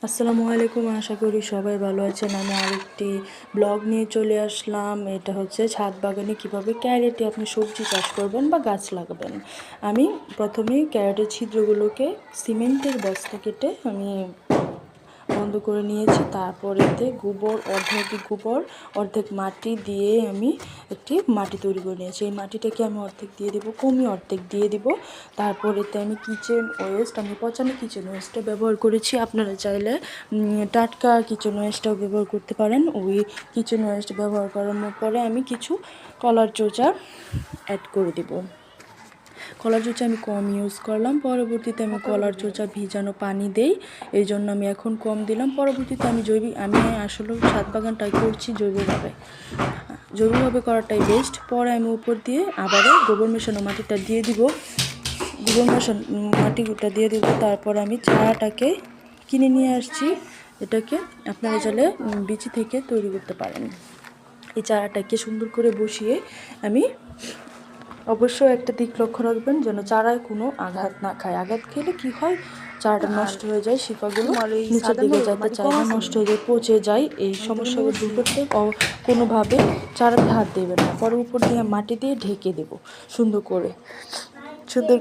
আসসালামু আলাইকুম, আশা করি সবাই ভালো আছেন। আমি আরেকটি ব্লগ নিয়ে চলে আসলাম। এটা হচ্ছে ছাদ বাগানে কিভাবে ক্যারেটে আপনি সবজি চাষ করবেন বা গাছ লাগাবেন। আমি প্রথমেই ক্যারেটের ছিদ্রগুলোকে সিমেন্টের বস্তা কেটে আমি বন্ধ করে নিয়েছি। তারপরেতে গোবর অর্ধেক মাটি দিয়ে আমি একটি মাটি তৈরি করে নিয়েছি। এই মাটিটাকে আমি অর্ধেক দিয়ে দেবো, কমিয়ে অর্ধেক দিয়ে দিব। তারপরেতে আমি পচানো কিচেন ওয়েস্টটা ব্যবহার করেছি। আপনারা চাইলে টাটকা কিচেন ওয়েস্টটাও ব্যবহার করতে পারেন। ওই কিচেন ওয়েস্ট ব্যবহার করার পরে আমি কিছু কলার চোচা অ্যাড করে দেবো। কলার চোচা আমি কম ইউজ করলাম। পরবর্তীতে আমি কলার চোচা ভিজানো পানি দেই, এই জন্য আমি এখন কম দিলাম। পরবর্তীতে আমি আসলে ছাদ বাগানটাই করছি জৈবিকভাবে করাটাই বেস্ট। পরে আমি উপর দিয়ে আবারও গোবর মেশানো মাটিটা দিয়ে দিব। মাটিটা দিয়ে দিব। তারপর আমি চারাটাকে কিনে নিয়ে আসছি। এটাকে আপনারা চাইলে বিচি থেকে তৈরি করতে পারেন। এই চারাটাকে সুন্দর করে বসিয়ে আমি অবশ্যই একটা দিক লক্ষ্য রাখবেন যেন চারায় কোনো আঘাত না খায়। আঘাত খেলে কি হয়, চারাটা নষ্ট হয়ে যায়, শিকড়গুলো নিচের দিকে যেতে চায় না, নষ্ট হয়ে যায়, পচে যায়। এই সমস্যাগুলো দূর করতে কোনোভাবে চারাতে হাত দেবেন না। পরে উপর দিয়ে মাটি দিয়ে ঢেকে দেব সুন্দর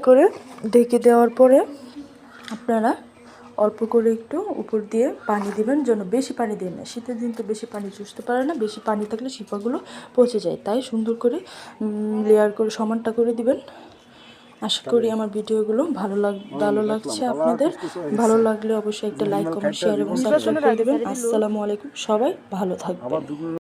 করে ঢেকে দেওয়ার পরে আপনারা অল্প করে একটু উপর দিয়ে পানি দিবেন, যেন বেশি পানি দেবেন না। শীতের দিন তো বেশি পানি চুষতে পারে না, বেশি পানি থাকলে শিকড়গুলো পচে যায়। তাই সুন্দর করে লেয়ার করে সমানটা করে দিবেন। আশা করি আমার ভিডিওগুলো ভালো লাগছে আপনাদের। ভালো লাগলে অবশ্যই একটা লাইক, কমেন্ট, শেয়ার এবং সাবস্ক্রাইব করে দেবেন। আসসালামু আলাইকুম, সবাই ভালো থাকবেন।